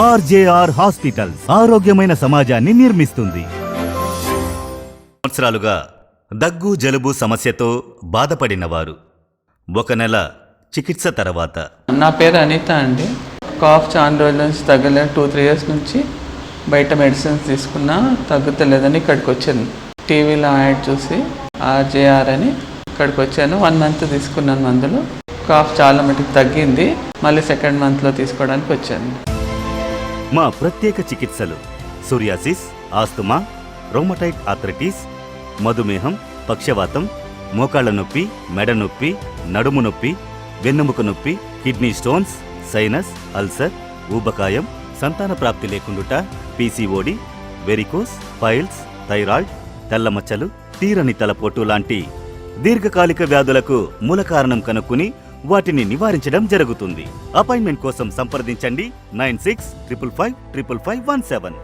RJR hospitals ఆరోగ్యమైన సమాజాన్ని నిర్మిస్తుంది. సంవత్సరాలుగా దగ్గు జలుబు సమస్యతో బాధపడినవారు 1 నెల చికిత్స తర్వాత. నా పేరు అనిత అండి. కాఫ్ చాలా రోజుల నుంచి తగ్గలేదు. 2-3 ఇయర్స్ నుంచి బయట మెడిసిన్స్ తీసుకున్నా తగ్గుతలేదని ఇక్కడికి వచ్చాను. టీవీలో యాడ్ చూసి ఆర్జేఆర్ అని ఇక్కడికి వచ్చాను. 1 మంత్ తీసుకున్నాను మందులు. కాఫ్ చాలా మటుకు తగ్గింది. మళ్ళీ 2nd మంత్లో తీసుకోవడానికి వచ్చాను. మా ప్రత్యేక చికిత్సలు సోరియాసిస్, ఆస్తమా, రొమటైడ్ ఆర్థరైటిస్, మధుమేహం, పక్షవాతం, మోకాళ్ల నొప్పి, మెడ నొప్పి, నడుము నొప్పి, వెన్నెముక నొప్పి, కిడ్నీ స్టోన్స్, సైనస్, అల్సర్, ఊబకాయం, సంతాన ప్రాప్తి లేకుండుట, పీసీఓడి, వెరికోస్, పైల్స్, థైరాయిడ్, తెల్లమచ్చలు, తీరని తలపోటు లాంటి దీర్ఘకాలిక వ్యాధులకు మూల కారణం కనుక్కుని వాటిని నివారించడం జరుగుతుంది. అపాయింట్మెంట్ కోసం సంప్రదించండి 9655555517.